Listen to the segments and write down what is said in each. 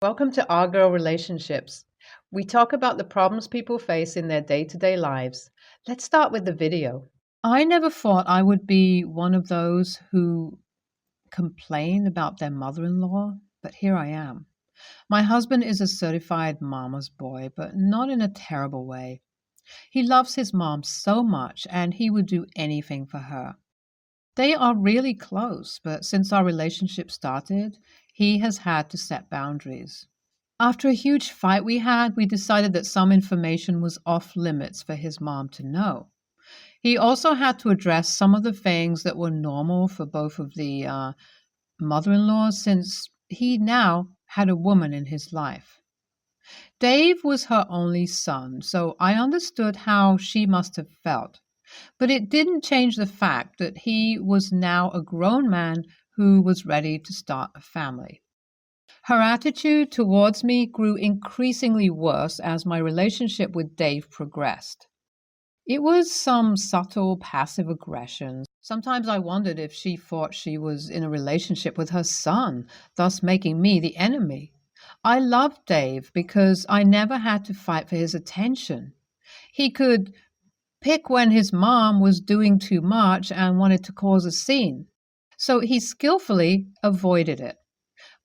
Welcome to Our Girl Relationships. We talk about the problems people face in their day-to-day lives. Let's start with the video. I never thought I would be one of those who complain about their mother-in-law, but here I am. My husband is a certified mama's boy, but not in a terrible way. He loves his mom so much, and he would do anything for her. They are really close, but since our relationship started, he has had to set boundaries. After a huge fight we had, we decided that some information was off limits for his mom to know. He also had to address some of the things that were normal for both of the mother-in-laws since he now had a woman in his life. Dave was her only son, so I understood how she must have felt. But it didn't change the fact that he was now a grown man who was ready to start a family. Her attitude towards me grew increasingly worse as my relationship with Dave progressed. It was some subtle passive aggression. Sometimes I wondered if she thought she was in a relationship with her son, thus making me the enemy. I loved Dave because I never had to fight for his attention. He could pick when his mom was doing too much and wanted to cause a scene, so he skillfully avoided it.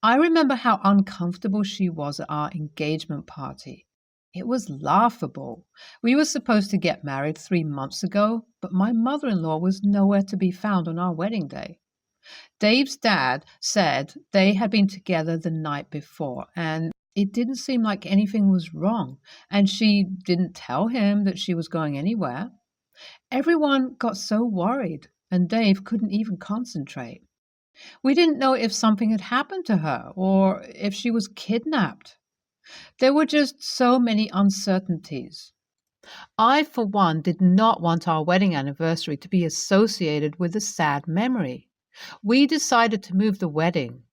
I remember how uncomfortable she was at our engagement party. It was laughable. We were supposed to get married 3 months ago, but my mother-in-law was nowhere to be found on our wedding day. Dave's dad said they had been together the night before, and it didn't seem like anything was wrong, and she didn't tell him that she was going anywhere. Everyone got so worried, and Dave couldn't even concentrate. We didn't know if something had happened to her or if she was kidnapped. There were just so many uncertainties. I, for one, did not want our wedding anniversary to be associated with a sad memory. We decided to move the wedding.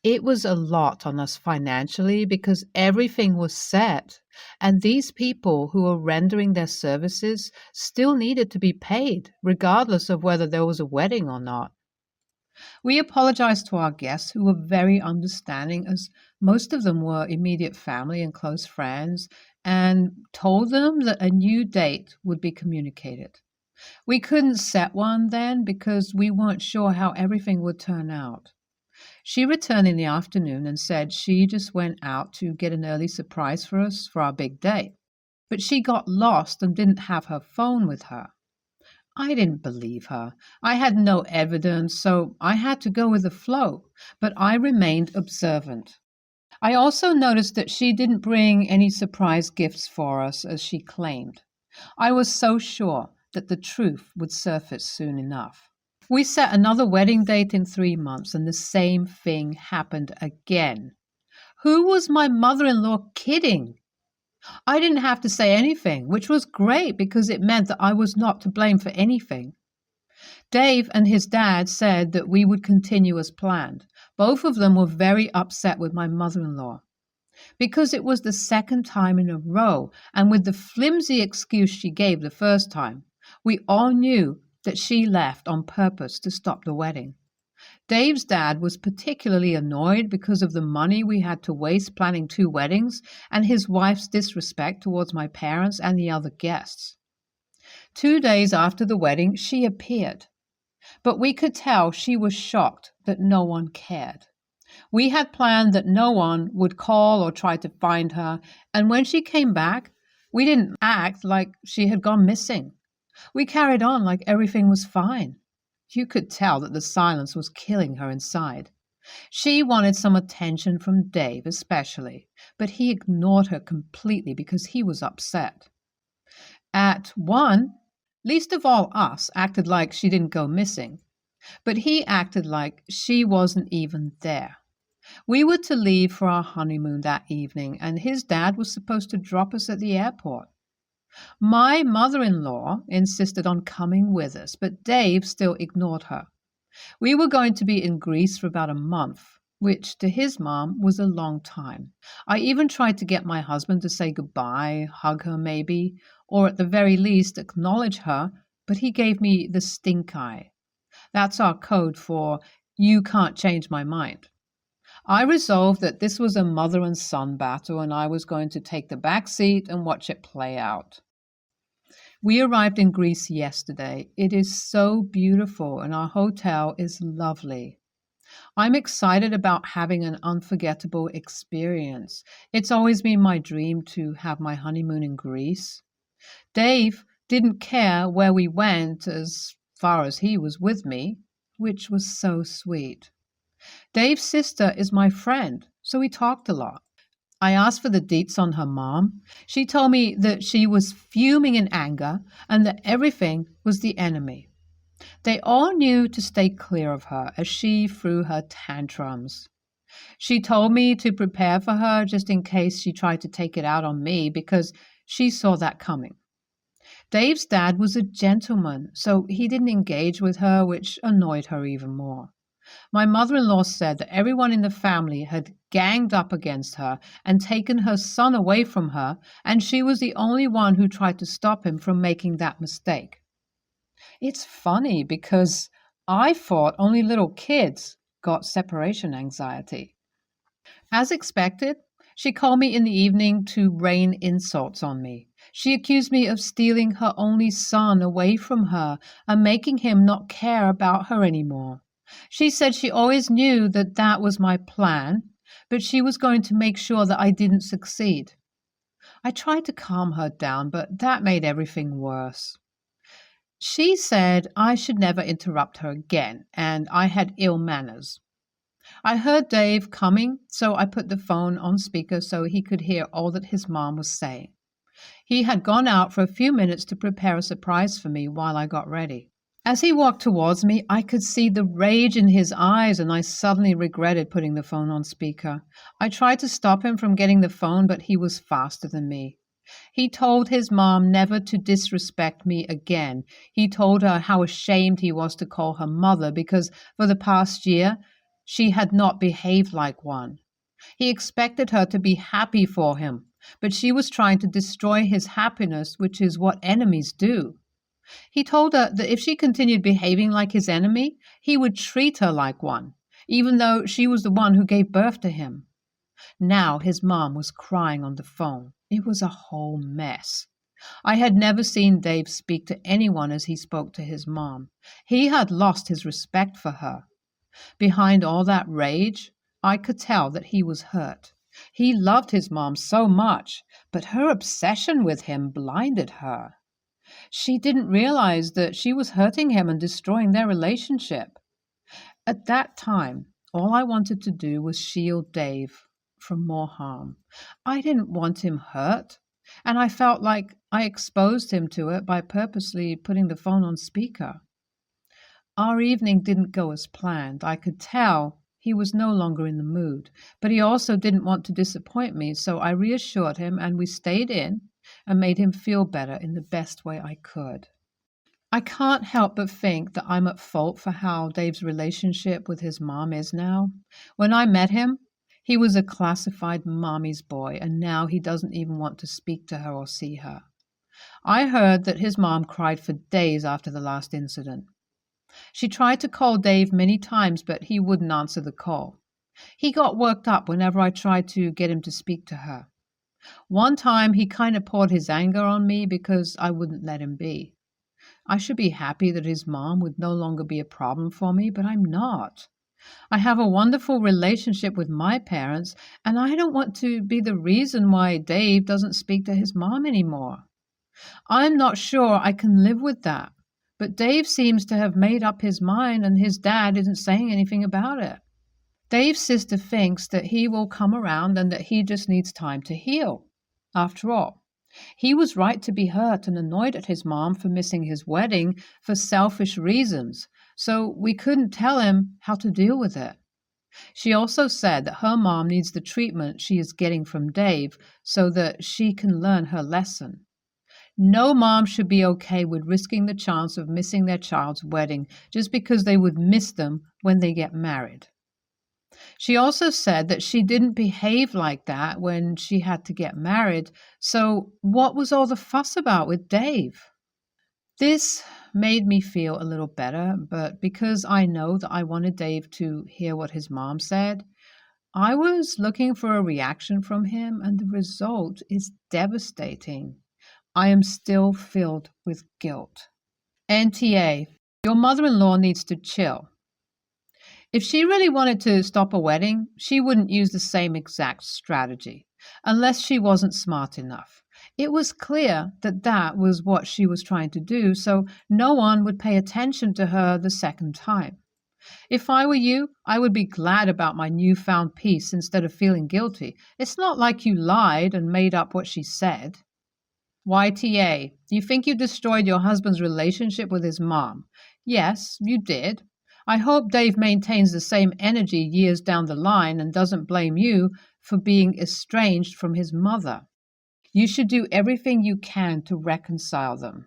It was a lot on us financially because everything was set, and these people who were rendering their services still needed to be paid, regardless of whether there was a wedding or not. We apologized to our guests, who were very understanding, as most of them were immediate family and close friends, and told them that a new date would be communicated. We couldn't set one then because we weren't sure how everything would turn out. She returned in the afternoon and said she just went out to get an early surprise for us for our big day, but she got lost and didn't have her phone with her. I didn't believe her. I had no evidence, so I had to go with the flow, but I remained observant. I also noticed that she didn't bring any surprise gifts for us, as she claimed. I was so sure that the truth would surface soon enough. We set another wedding date in 3 months, and the same thing happened again. Who was my mother-in-law kidding? I didn't have to say anything, which was great because it meant that I was not to blame for anything. Dave and his dad said that we would continue as planned. Both of them were very upset with my mother-in-law. Because it was the second time in a row, and with the flimsy excuse she gave the first time, we all knew that she left on purpose to stop the wedding. Dave's dad was particularly annoyed because of the money we had to waste planning 2 weddings and his wife's disrespect towards my parents and the other guests. 2 days after the wedding, she appeared, but we could tell she was shocked that no one cared. We had planned that no one would call or try to find her, and when she came back, we didn't act like she had gone missing. We carried on like everything was fine. You could tell that the silence was killing her inside. She wanted some attention from Dave especially, but he ignored her completely because he was upset. At one, least of all us acted like she didn't go missing, but he acted like she wasn't even there. We were to leave for our honeymoon that evening, and his dad was supposed to drop us at the airport. My mother-in-law insisted on coming with us, but Dave still ignored her. We were going to be in Greece for about a month, which to his mom was a long time. I even tried to get my husband to say goodbye, hug her maybe, or at the very least acknowledge her, but he gave me the stink eye. That's our code for, you can't change my mind. I resolved that this was a mother and son battle and I was going to take the back seat and watch it play out. We arrived in Greece yesterday. It is so beautiful and our hotel is lovely. I'm excited about having an unforgettable experience. It's always been my dream to have my honeymoon in Greece. Dave didn't care where we went as far as he was with me, which was so sweet. Dave's sister is my friend, so we talked a lot. I asked for the deets on her mom. She told me that she was fuming in anger and that everything was the enemy. They all knew to stay clear of her as she threw her tantrums. She told me to prepare for her just in case she tried to take it out on me because she saw that coming. Dave's dad was a gentleman, so he didn't engage with her, which annoyed her even more. My mother-in-law said that everyone in the family had ganged up against her and taken her son away from her, and she was the only one who tried to stop him from making that mistake. It's funny because I thought only little kids got separation anxiety. As expected, she called me in the evening to rain insults on me. She accused me of stealing her only son away from her and making him not care about her anymore. She said she always knew that that was my plan, but she was going to make sure that I didn't succeed. I tried to calm her down, but that made everything worse. She said I should never interrupt her again, and I had ill manners. I heard Dave coming, so I put the phone on speaker so he could hear all that his mom was saying. He had gone out for a few minutes to prepare a surprise for me while I got ready. As he walked towards me, I could see the rage in his eyes, and I suddenly regretted putting the phone on speaker. I tried to stop him from getting the phone, but he was faster than me. He told his mom never to disrespect me again. He told her how ashamed he was to call her mother because for the past year she had not behaved like one. He expected her to be happy for him, but she was trying to destroy his happiness, which is what enemies do. He told her that if she continued behaving like his enemy, he would treat her like one, even though she was the one who gave birth to him. Now his mom was crying on the phone. It was a whole mess. I had never seen Dave speak to anyone as he spoke to his mom. He had lost his respect for her. Behind all that rage, I could tell that he was hurt. He loved his mom so much, but her obsession with him blinded her. She didn't realize that she was hurting him and destroying their relationship. At that time, all I wanted to do was shield Dave from more harm. I didn't want him hurt, and I felt like I exposed him to it by purposely putting the phone on speaker. Our evening didn't go as planned. I could tell he was no longer in the mood, but he also didn't want to disappoint me, so I reassured him and we stayed in and made him feel better in the best way I could. I can't help but think that I'm at fault for how Dave's relationship with his mom is now. When I met him, he was a classified mommy's boy, and now he doesn't even want to speak to her or see her. I heard that his mom cried for days after the last incident. She tried to call Dave many times, but he wouldn't answer the call. He got worked up whenever I tried to get him to speak to her. One time he kind of poured his anger on me because I wouldn't let him be. I should be happy that his mom would no longer be a problem for me, but I'm not. I have a wonderful relationship with my parents, and I don't want to be the reason why Dave doesn't speak to his mom anymore. I'm not sure I can live with that, but Dave seems to have made up his mind and his dad isn't saying anything about it. Dave's sister thinks that he will come around and that he just needs time to heal. After all, he was right to be hurt and annoyed at his mom for missing his wedding for selfish reasons, so we couldn't tell him how to deal with it. She also said that her mom needs the treatment she is getting from Dave so that she can learn her lesson. No mom should be okay with risking the chance of missing their child's wedding just because they would miss them when they get married. She also said that she didn't behave like that when she had to get married, so what was all the fuss about with Dave? This made me feel a little better, but because I know that I wanted Dave to hear what his mom said, I was looking for a reaction from him, and the result is devastating. I am still filled with guilt. NTA, your mother in law needs to chill. If she really wanted to stop a wedding, she wouldn't use the same exact strategy, unless she wasn't smart enough. It was clear that that was what she was trying to do, so no one would pay attention to her the second time. If I were you, I would be glad about my newfound peace instead of feeling guilty. It's not like you lied and made up what she said. YTA, you think you destroyed your husband's relationship with his mom? Yes, you did. I hope Dave maintains the same energy years down the line and doesn't blame you for being estranged from his mother. You should do everything you can to reconcile them.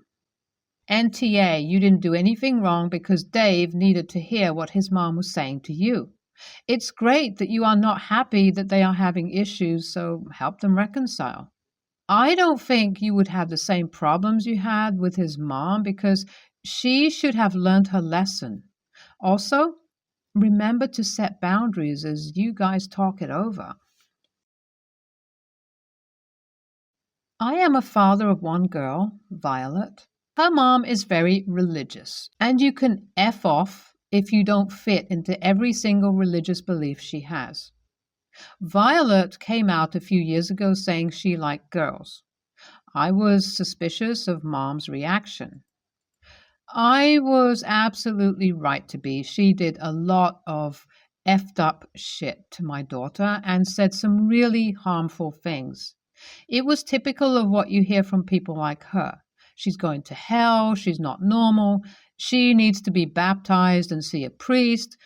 NTA, you didn't do anything wrong because Dave needed to hear what his mom was saying to you. It's great that you are not happy that they are having issues, so help them reconcile. I don't think you would have the same problems you had with his mom because she should have learned her lesson. Also, remember to set boundaries as you guys talk it over. I am a father of one girl, Violet. Her mom is very religious, and you can F off if you don't fit into every single religious belief she has. Violet came out a few years ago saying she liked girls. I was suspicious of Mom's reaction. I was absolutely right to be. She did a lot of effed up shit to my daughter and said some really harmful things. It was typical of what you hear from people like her. She's going to hell, she's not normal, she needs to be baptized and see a priest,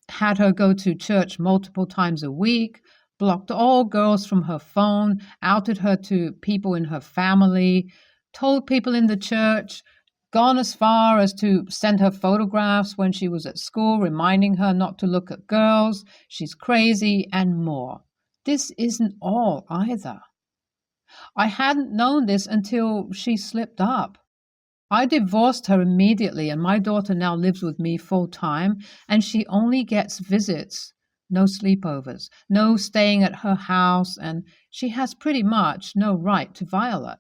had her go to church multiple times a week, blocked all girls from her phone, outed her to people in her family, told people in the church, gone as far as to send her photographs when she was at school, reminding her not to look at girls, she's crazy, and more. This isn't all either. I hadn't known this until she slipped up. I divorced her immediately, and my daughter now lives with me full time, and she only gets visits. No sleepovers, no staying at her house, and she has pretty much no right to Violet.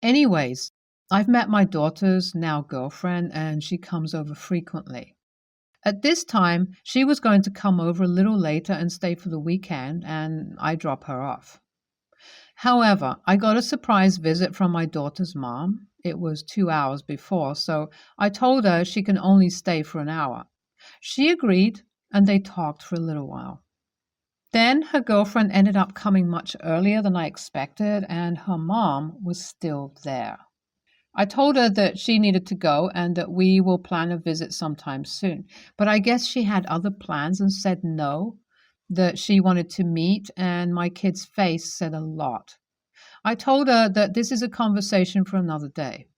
Anyways, I've met my daughter's now girlfriend, and she comes over frequently. At this time, she was going to come over a little later and stay for the weekend, and I drop her off. However, I got a surprise visit from my daughter's mom. It was 2 hours before, so I told her she can only stay for an hour. She agreed, and they talked for a little while. Then her girlfriend ended up coming much earlier than I expected, and her mom was still there. I told her that she needed to go and that we will plan a visit sometime soon, but I guess she had other plans and said no, that she wanted to meet, and my kid's face said a lot. I told her that this is a conversation for another day.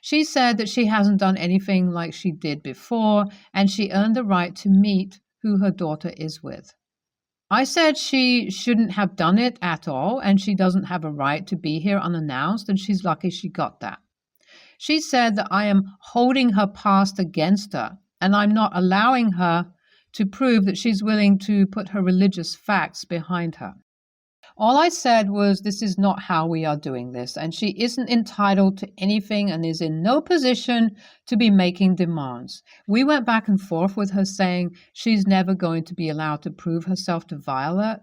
She said that she hasn't done anything like she did before, and she earned the right to meet who her daughter is with. I said she shouldn't have done it at all, and she doesn't have a right to be here unannounced, and she's lucky she got that. She said that I am holding her past against her, and I'm not allowing her to prove that she's willing to put her religious facts behind her. All I said was this is not how we are doing this, and she isn't entitled to anything and is in no position to be making demands. We went back and forth with her saying she's never going to be allowed to prove herself to Violet,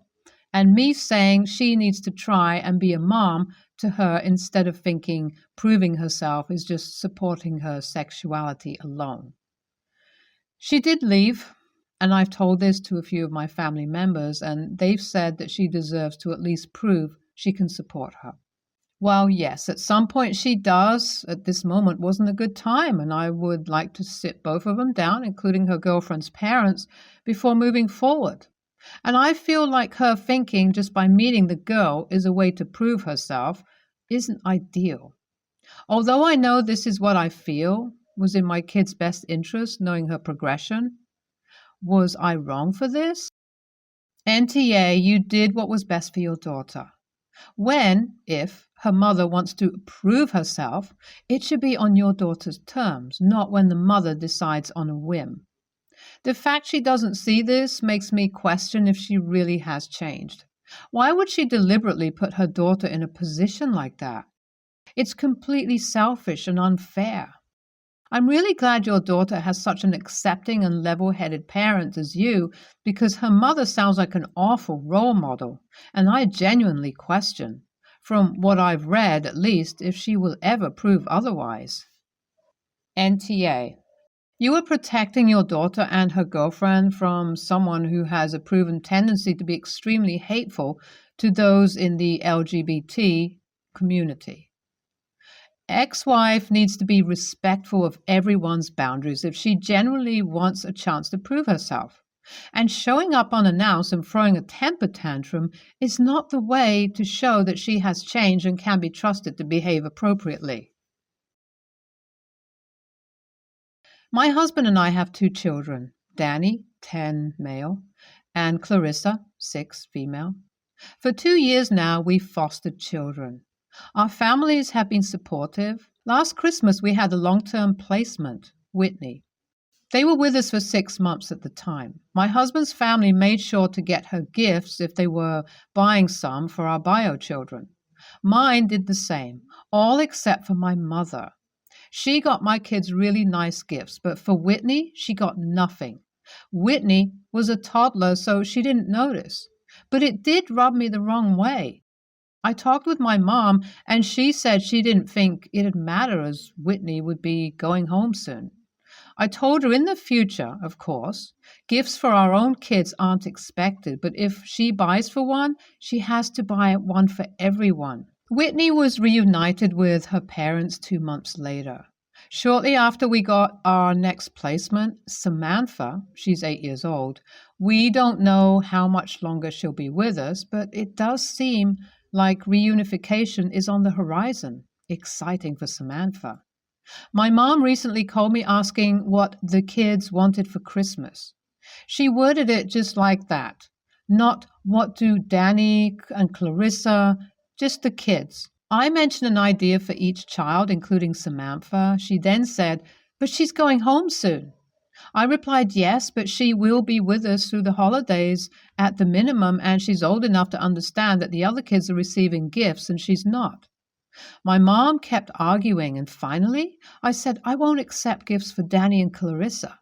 and me saying she needs to try and be a mom to her instead of thinking proving herself is just supporting her sexuality alone. She did leave. And I've told this to a few of my family members, and they've said that she deserves to at least prove she can support her. Well, yes, at some point she does. At this moment wasn't a good time, and I would like to sit both of them down, including her girlfriend's parents, before moving forward. And I feel like her thinking just by meeting the girl is a way to prove herself isn't ideal. Although I know this is what I feel was in my kid's best interest, knowing her progression, was I wrong for this? NTA, you did what was best for your daughter. When, if, her mother wants to prove herself, it should be on your daughter's terms, not when the mother decides on a whim. The fact she doesn't see this makes me question if she really has changed. Why would she deliberately put her daughter in a position like that? It's completely selfish and unfair. I'm really glad your daughter has such an accepting and level-headed parent as you, because her mother sounds like an awful role model, and I genuinely question, from what I've read at least, if she will ever prove otherwise. NTA. You are protecting your daughter and her girlfriend from someone who has a proven tendency to be extremely hateful to those in the LGBT community. Ex-wife needs to be respectful of everyone's boundaries if she genuinely wants a chance to prove herself. And showing up unannounced and throwing a temper tantrum is not the way to show that she has changed and can be trusted to behave appropriately. My husband and I have 2 children, Danny, 10 male, and Clarissa, 6 female. For 2 years now, we've fostered children. Our families have been supportive. Last Christmas, we had a long-term placement, Whitney. They were with us for 6 months at the time. My husband's family made sure to get her gifts if they were buying some for our bio children. Mine did the same, all except for my mother. She got my kids really nice gifts, but for Whitney, she got nothing. Whitney was a toddler, so she didn't notice. But it did rub me the wrong way. I talked with my mom, and she said she didn't think it'd matter as Whitney would be going home soon. I told her in the future, of course, gifts for our own kids aren't expected, but if she buys for one, she has to buy one for everyone. Whitney was reunited with her parents 2 months later. Shortly after we got our next placement, Samantha, she's 8 years old, we don't know how much longer she'll be with us, but it does seem like reunification is on the horizon. Exciting for Samantha. My mom recently called me asking what the kids wanted for Christmas. She worded it just like that. Not what do Danny and Clarissa, just the kids. I mentioned an idea for each child, including Samantha. She then said, "But she's going home soon." I replied, "Yes, but she will be with us through the holidays at the minimum, and she's old enough to understand that the other kids are receiving gifts and she's not." My mom kept arguing, and finally I said, "I won't accept gifts for Danny and Clarissa.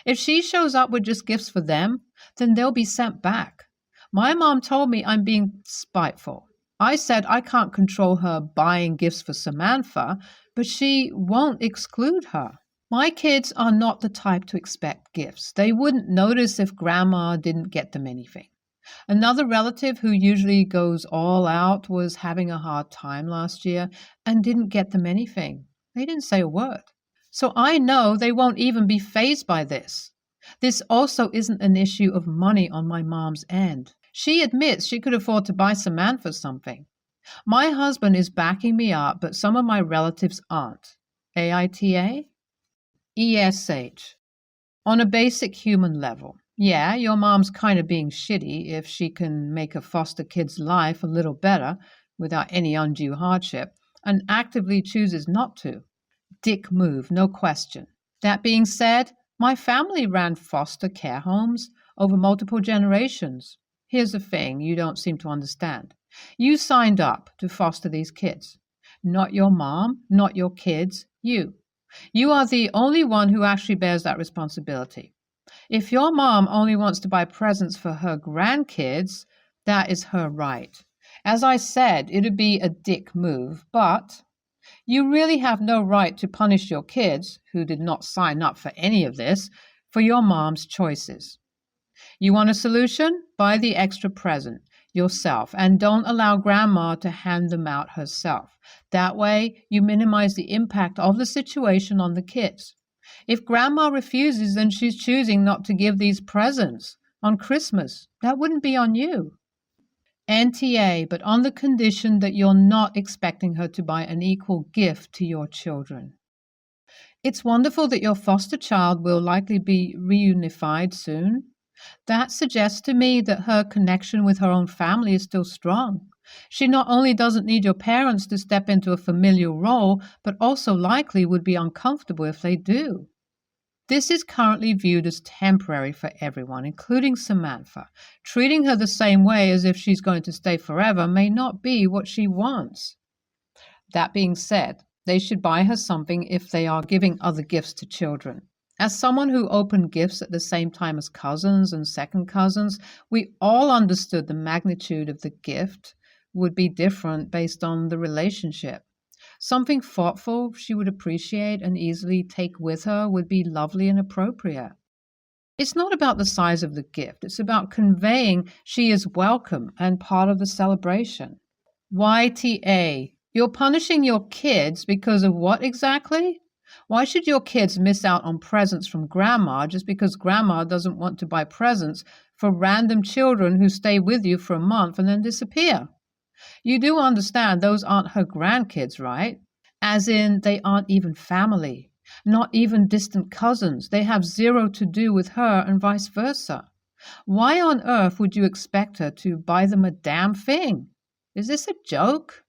If she shows up with just gifts for them, then they'll be sent back." My mom told me I'm being spiteful. I said I can't control her buying gifts for Samantha, but she won't exclude her. My kids are not the type to expect gifts. They wouldn't notice if grandma didn't get them anything. Another relative who usually goes all out was having a hard time last year and didn't get them anything. They didn't say a word. So I know they won't even be fazed by this. This also isn't an issue of money on my mom's end. She admits she could afford to buy Samantha something. My husband is backing me up, but some of my relatives aren't. AITA? ESH. On a basic human level. Yeah, your mom's kind of being shitty if she can make a foster kid's life a little better without any undue hardship, and actively chooses not to. Dick move, no question. That being said, my family ran foster care homes over multiple generations. Here's the thing you don't seem to understand. You signed up to foster these kids. Not your mom, not your kids, you. You are the only one who actually bears that responsibility. If your mom only wants to buy presents for her grandkids, that is her right. As I said, it would be a dick move, but you really have no right to punish your kids, who did not sign up for any of this, for your mom's choices. You want a solution? Buy the extra present yourself and don't allow grandma to hand them out herself. That way, you minimize the impact of the situation on the kids. If grandma refuses, then she's choosing not to give these presents on Christmas. That wouldn't be on you. NTA, but on the condition that you're not expecting her to buy an equal gift to your children. It's wonderful that your foster child will likely be reunified soon. That suggests to me that her connection with her own family is still strong. She not only doesn't need your parents to step into a familial role, but also likely would be uncomfortable if they do. This is currently viewed as temporary for everyone, including Samantha. Treating her the same way as if she's going to stay forever may not be what she wants. That being said, they should buy her something if they are giving other gifts to children. As someone who opened gifts at the same time as cousins and second cousins, we all understood the magnitude of the gift would be different based on the relationship. Something thoughtful she would appreciate and easily take with her would be lovely and appropriate. It's not about the size of the gift, it's about conveying she is welcome and part of the celebration. YTA, you're punishing your kids because of what exactly? Why should your kids miss out on presents from grandma just because grandma doesn't want to buy presents for random children who stay with you for a month and then disappear? You do understand those aren't her grandkids, right? As in, they aren't even family, not even distant cousins. They have zero to do with her and vice versa. Why on earth would you expect her to buy them a damn thing? Is this a joke?